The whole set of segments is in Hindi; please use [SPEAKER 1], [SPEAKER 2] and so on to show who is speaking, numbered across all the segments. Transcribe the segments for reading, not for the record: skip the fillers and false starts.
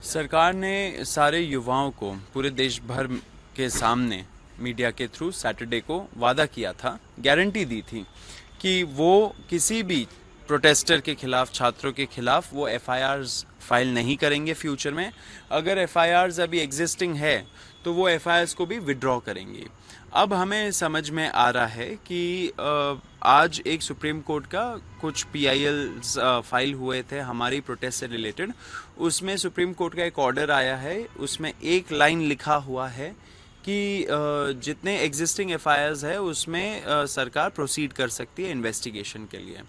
[SPEAKER 1] सरकार ने सारे युवाओं को पूरे देश भर के सामने मीडिया के थ्रू सैटरडे को वादा किया था, गारंटी दी थी कि वो किसी भी प्रोटेस्टर के खिलाफ, छात्रों के खिलाफ वो एफआईआर्स फाइल नहीं करेंगे फ्यूचर में। अगर एफआईआर्स अभी एग्जिस्टिंग है तो वो एफआईआर्स को भी विड्रॉ करेंगे। अब हमें समझ में आ रहा है कि आज एक सुप्रीम कोर्ट का कुछ पीआईएल्स फाइल हुए थे हमारी प्रोटेस्ट से रिलेटेड। उसमें सुप्रीम कोर्ट का एक ऑर्डर आया है, उसमें एक लाइन लिखा हुआ है कि जितने एग्जिस्टिंग एफआईआर्स है उसमें सरकार प्रोसीड कर सकती है इन्वेस्टिगेशन के लिए।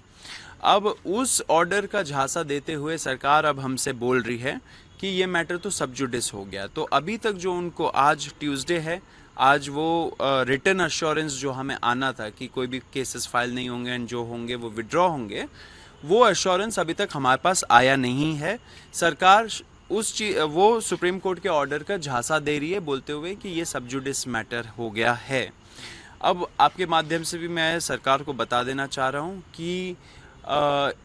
[SPEAKER 1] अब उस ऑर्डर का झांसा देते हुए सरकार अब हमसे बोल रही है कि ये मैटर तो सब जुडिस हो गया। तो अभी तक जो उनको, आज ट्यूसडे है, आज वो रिटन अश्योरेंस जो हमें आना था कि कोई भी केसेस फाइल नहीं होंगे एंड जो होंगे वो विड्रॉ होंगे, वो अश्योरेंस अभी तक हमारे पास आया नहीं है। सरकार वो सुप्रीम कोर्ट के ऑर्डर का झांसा दे रही है बोलते हुए कि ये सब जुडिस मैटर हो गया है। अब आपके माध्यम से भी मैं सरकार को बता देना चाह रहा हूँ कि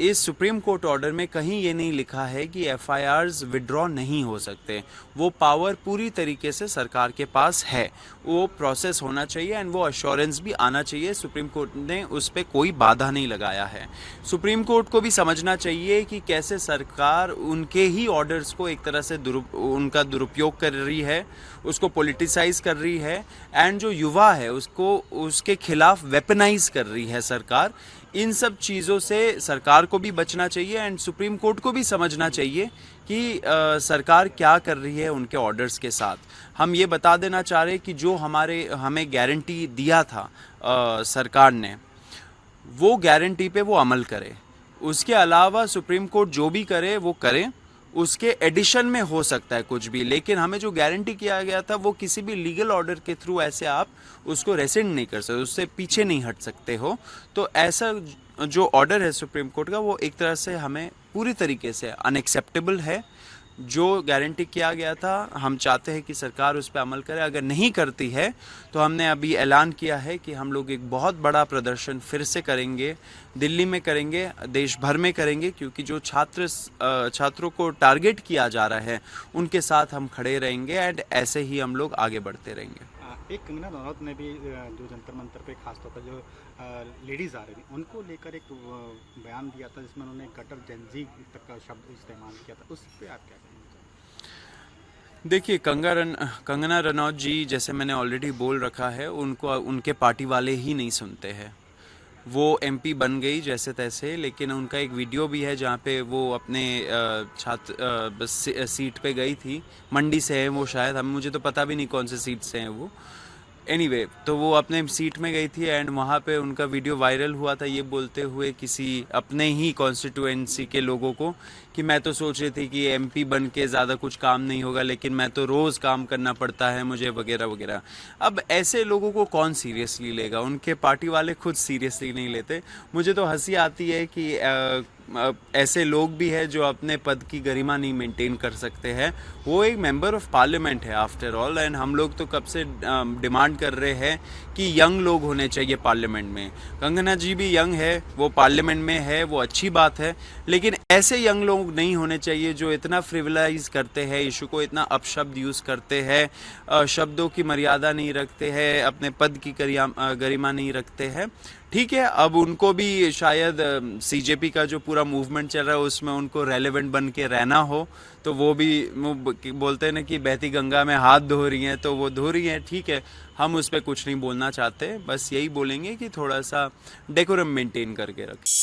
[SPEAKER 1] इस सुप्रीम कोर्ट ऑर्डर में कहीं ये नहीं लिखा है कि एफआईआर्स विड्रॉ नहीं हो सकते। वो पावर पूरी तरीके से सरकार के पास है, वो प्रोसेस होना चाहिए एंड वो अश्योरेंस भी आना चाहिए। सुप्रीम कोर्ट ने उस पर कोई बाधा नहीं लगाया है। सुप्रीम कोर्ट को भी समझना चाहिए कि कैसे सरकार उनके ही ऑर्डर्स को एक तरह से उनका दुरुपयोग कर रही है, उसको पॉलिटिसाइज कर रही है एंड जो युवा है उसको उसके खिलाफ वेपनाइज कर रही है सरकार। इन सब चीज़ों से सरकार को भी बचना चाहिए एंड सुप्रीम कोर्ट को भी समझना चाहिए कि सरकार क्या कर रही है उनके ऑर्डर्स के साथ। हम ये बता देना चाह रहे हैं कि जो हमें गारंटी दिया था सरकार ने, वो गारंटी पे वो अमल करे। उसके अलावा सुप्रीम कोर्ट जो भी करे वो करे, उसके एडिशन में हो सकता है कुछ भी, लेकिन हमें जो गारंटी किया गया था वो किसी भी लीगल ऑर्डर के थ्रू ऐसे आप उसको रेसेंड नहीं कर सकते, उससे पीछे नहीं हट सकते हो। तो ऐसा जो ऑर्डर है सुप्रीम कोर्ट का वो एक तरह से हमें पूरी तरीके से अनएक्सेप्टेबल है। जो गारंटी किया गया था हम चाहते हैं कि सरकार उस पर अमल करे। अगर नहीं करती है तो हमने अभी ऐलान किया है कि हम लोग एक बहुत बड़ा प्रदर्शन फिर से करेंगे, दिल्ली में करेंगे, देश भर में करेंगे, क्योंकि जो छात्रों को टारगेट किया जा रहा है उनके साथ हम खड़े रहेंगे एंड ऐसे ही हम लोग आगे बढ़ते रहेंगे।
[SPEAKER 2] एक कंगना रनौत ने भी जो जंतर मंतर पे खासतौर पर जो लेडीज़ आ रही थी उनको लेकर एक बयान दिया था जिसमें उन्होंने गटर जेंजी तक का शब्द इस्तेमाल किया था, उस पर आप क्या कहेंगे?
[SPEAKER 1] देखिए, कंगना रनौत जी, जैसे मैंने ऑलरेडी बोल रखा है, उनको उनके पार्टी वाले ही नहीं सुनते हैं। वो एमपी बन गई जैसे तैसे, लेकिन उनका एक वीडियो भी है जहाँ पे वो अपने सीट पे गई थी। मंडी से है वो शायद, मुझे तो पता भी नहीं कौन से सीट से हैं वो। एनीवे, तो वो अपने सीट में गई थी एंड वहाँ पे उनका वीडियो वायरल हुआ था ये बोलते हुए किसी अपने ही कॉन्स्टिट्यूएंसी के लोगों को कि मैं तो सोच रही थी कि एमपी बन के ज़्यादा कुछ काम नहीं होगा, लेकिन मैं तो रोज़ काम करना पड़ता है मुझे, वगैरह वगैरह। अब ऐसे लोगों को कौन सीरियसली लेगा? उनके पार्टी वाले खुद सीरियसली नहीं लेते। मुझे तो हंसी आती है कि ऐसे लोग भी हैं जो अपने पद की गरिमा नहीं मेंटेन कर सकते हैं। वो एक मेंबर ऑफ पार्लियामेंट है आफ्टर ऑल, एंड हम लोग तो कब से डिमांड कर रहे हैं कि यंग लोग होने चाहिए पार्लियामेंट में। कंगना जी भी यंग है, वो पार्लियामेंट में है, वो अच्छी बात है, लेकिन ऐसे यंग लोग नहीं होने चाहिए जो इतना फ्रिवलाइज करते हैं इशू को, इतना अपशब्द यूज़ करते हैं, शब्दों की मर्यादा नहीं रखते हैं, अपने पद की गरिमा नहीं रखते हैं। ठीक है, अब उनको भी शायद सीजेपी का जो पूरा मूवमेंट चल रहा है उसमें उनको रेलेवेंट बन के रहना हो, तो वो भी बोलते हैं ना कि बहती गंगा में हाथ धो रही हैं, तो वो धो रही हैं। ठीक है, हम उस पर कुछ नहीं बोलना चाहते, बस यही बोलेंगे कि थोड़ा सा डेकोरम मेंटेन करके रखें।